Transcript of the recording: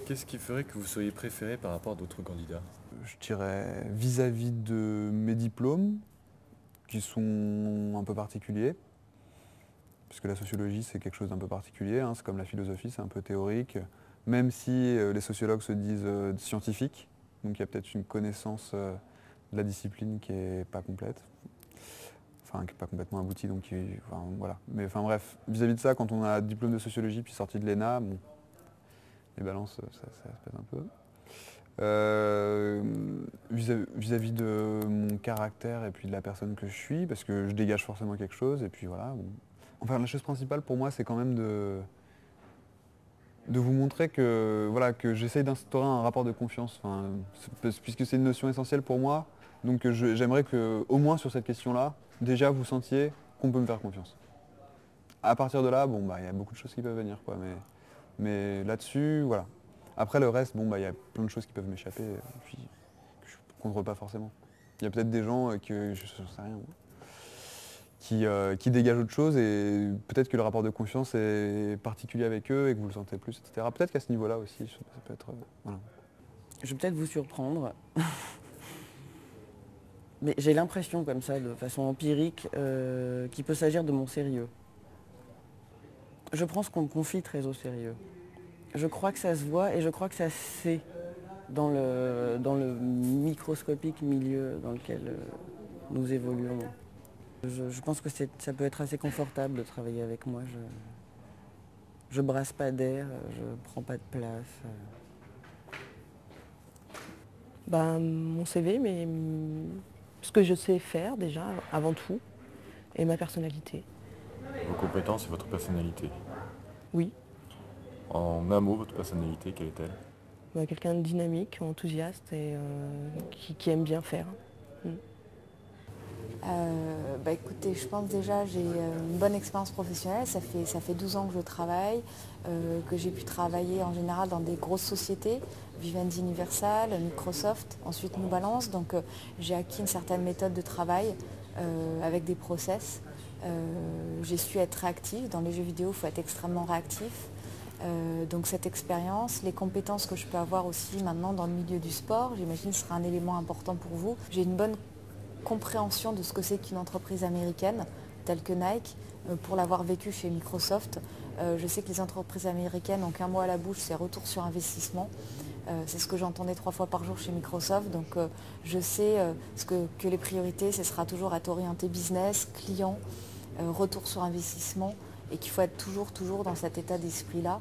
Qu'est-ce qui ferait que vous soyez préféré par rapport à d'autres candidats? Je dirais vis-à-vis de mes diplômes, qui sont un peu particuliers, puisque la sociologie c'est quelque chose d'un peu particulier, hein, c'est comme la philosophie, c'est un peu théorique, même si les sociologues se disent scientifiques, donc il y a peut-être une connaissance de la discipline qui n'est pas complète, enfin qui n'est pas complètement aboutie, donc enfin, voilà. Mais enfin bref, vis-à-vis de ça, quand on a un diplôme de sociologie puis sorti de l'ENA, bon, les balances ça se pèse un peu. Vis-à-vis de mon caractère et puis de la personne que je suis, parce que je dégage forcément quelque chose, et puis voilà. Bon. Enfin, la chose principale pour moi, c'est quand même de vous montrer que, voilà, que j'essaye d'instaurer un rapport de confiance, enfin, puisque c'est une notion essentielle pour moi. Donc j'aimerais que, au moins sur cette question-là, déjà vous sentiez qu'on peut me faire confiance. À partir de là, bon, bah, il y a beaucoup de choses qui peuvent venir, quoi, mais là-dessus, voilà. Après le reste, bon, bah, il y a plein de choses qui peuvent m'échapper, puis que je ne contrôle pas forcément. Il y a peut-être des gens que je ne sais rien, qui dégagent autre chose, et peut-être que le rapport de confiance est particulier avec eux et que vous le sentez plus, etc. Peut-être qu'à ce niveau-là aussi, ça peut être. Voilà. Je vais peut-être vous surprendre, mais j'ai l'impression comme ça, de façon empirique, qu'il peut s'agir de mon sérieux. Je prends ce qu'on me confie très au sérieux. Je crois que ça se voit et je crois que ça se sait dans le microscopique milieu dans lequel nous évoluons. Je pense que ça peut être assez confortable de travailler avec moi. Je brasse pas d'air, je prends pas de place. Mon CV, mais ce que je sais faire déjà, avant tout, et ma personnalité. Vos compétences et votre personnalité. Oui, En un mot, votre personnalité, quelle est-elle? quelqu'un de dynamique, enthousiaste et qui aime bien faire. Écoutez, je pense déjà j'ai une bonne expérience professionnelle, ça fait 12 ans que je travaille, que j'ai pu travailler en général dans des grosses sociétés, Vivendi Universal, Microsoft, ensuite New Balance, donc j'ai acquis une certaine méthode de travail avec des process. J'ai su être réactive, dans les jeux vidéo il faut être extrêmement réactif. Donc cette expérience, les compétences que je peux avoir aussi maintenant dans le milieu du sport, j'imagine que ce sera un élément important pour vous. J'ai une bonne compréhension de ce que c'est qu'une entreprise américaine telle que Nike, pour l'avoir vécu chez Microsoft. Je sais que les entreprises américaines n'ont qu'un mot à la bouche, c'est retour sur investissement. C'est ce que j'entendais 3 fois par jour chez Microsoft, donc je sais que les priorités, ce sera toujours être orienté business, client, retour sur investissement, et qu'il faut être toujours dans cet état d'esprit-là.